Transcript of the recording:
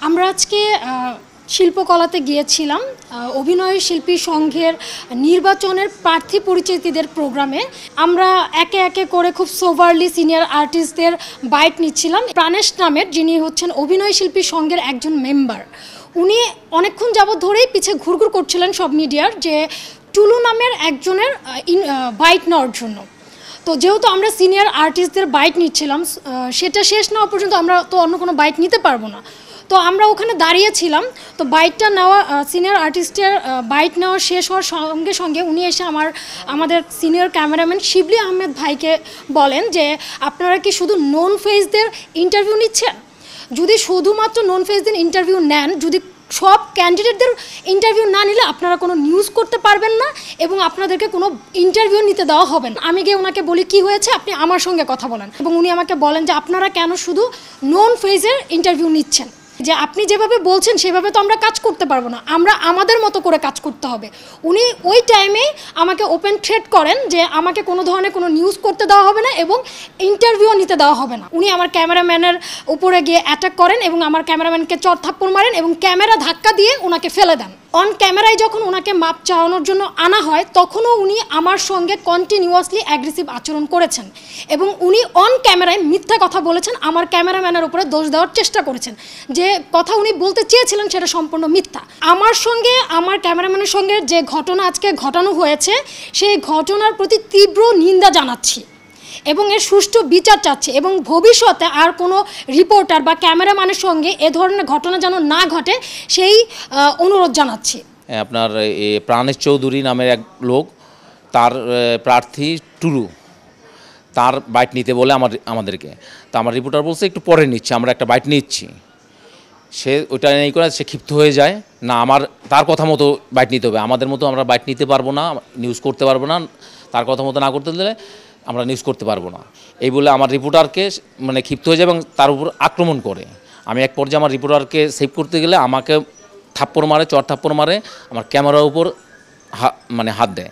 আমরা আজকে শিল্পকলাতে গিয়েছিলাম অভিনয় শিল্পী সংঘের নির্বাচনের প্রার্থী পরিচিতিদের প্রোগ্রামে। আমরা একে একে করে খুব সোভারলি সিনিয়র আর্টিস্টদের বাইট নিচ্ছিলাম। প্রাণেশ নামের, যিনি হচ্ছেন অভিনয় শিল্পী সংঘের একজন মেম্বার, উনি অনেকক্ষণ যাবৎ ধরেই পিছে ঘুরঘুর করছিলেন সব মিডিয়ার যে টুলু নামের একজনের বাইট নেওয়ার জন্য। তো যেহেতু আমরা সিনিয়র আর্টিস্টদের বাইট নিচ্ছিলাম, সেটা শেষ না হওয়া পর্যন্ত আমরা তো অন্য কোনো বাইট নিতে পারবো না। তো আমরা ওখানে দাঁড়িয়েছিলাম। তো বাইটটা নেওয়া, সিনিয়র আর্টিস্টের বাইট নেওয়া শেষ হওয়ার সঙ্গে সঙ্গে উনি এসে আমাদের সিনিয়র ক্যামেরাম্যান শিবলি আহমেদ ভাইকে বলেন যে আপনারা কি শুধু নন ফেসদের ইন্টারভিউ নিচ্ছেন? যদি শুধুমাত্র নন ফেসদের ইন্টারভিউ নেন, যদি সব ক্যান্ডিডেটদের ইন্টারভিউ না নিলে আপনারা কোনো নিউজ করতে পারবেন না এবং আপনাদেরকে কোনো ইন্টারভিউ নিতে দেওয়া হবে না। আমি গিয়ে ওনাকে বলি কি হয়েছে, আপনি আমার সঙ্গে কথা বলেন। এবং উনি আমাকে বলেন যে আপনারা কেন শুধু নন ফেজের ইন্টারভিউ নিচ্ছেন, যে আপনি যেভাবে বলছেন সেভাবে তো আমরা কাজ করতে পারবো না, আমরা আমাদের মতো করে কাজ করতে হবে। উনি ওই টাইমে আমাকে ওপেন থ্রেট করেন যে আমাকে কোনো ধরনের কোনো নিউজ করতে দেওয়া হবে না এবং ইন্টারভিউও নিতে দেওয়া হবে না। উনি আমার ক্যামেরাম্যানের উপরে গিয়ে অ্যাটাক করেন এবং আমার ক্যামেরাম্যানকে চড় থাপ্পড় মারেন এবং ক্যামেরা ধাক্কা দিয়ে ওনাকে ফেলে দেন। অন ক্যামেরায় যখন ওনাকে মাপ চাওয়ানোর জন্য আনা হয়, তখনও উনি আমার সঙ্গে কন্টিনিউয়াসলি অ্যাগ্রেসিভ আচরণ করেছেন এবং উনি অন ক্যামেরায় মিথ্যা কথা বলেছেন, আমার ক্যামেরাম্যানের উপরে দোষ দেওয়ার চেষ্টা করেছেন। যে কথা উনি বলতে চেয়েছিলেন সেটা সম্পূর্ণ মিথ্যা। আমার সঙ্গে, আমার ক্যামেরাম্যানের সঙ্গে যে ঘটনা আজকে ঘটানো হয়েছে, সেই ঘটনার প্রতি তীব্র নিন্দা জানাচ্ছি এবং এর সুষ্ঠু বিচার চাচ্ছে এবং ভবিষ্যতে আর কোনো রিপোর্টার বা ক্যামেরাম্যানের সঙ্গে এ ধরনের ঘটনা যেন না ঘটে সেই অনুরোধ জানাচ্ছি। আপনার প্রাণেশ চৌধুরী নামের এক লোক, তার প্রার্থী টুলু, তার বাইট নিতে বলে আমাদেরকে। তা আমার রিপোর্টার বলছে একটু পরে নিচ্ছি, আমরা একটা বাইট নিচ্ছি। সে ওইটা নেই করে সে ক্ষিপ্ত হয়ে যায়, না তার কথা মতো বাইট নিতে হবে, আমাদের মতো আমরা বাইট নিতে পারবো না, নিউজ করতে পারবো না, তার কথা মতো না করতে দিলে আমরা নিউজ করতে পারবো না, এই বলে আমার রিপোর্টারকে ক্ষিপ্ত হয়ে যায় এবং তার উপর আক্রমণ করে। আমি এক পর্যায়ে আমার রিপোর্টারকে সেভ করতে গেলে আমাকে থাপ্পড় মারে, চড় থাপ্পড় মারে, আমার ক্যামেরার উপর হাত দেয়।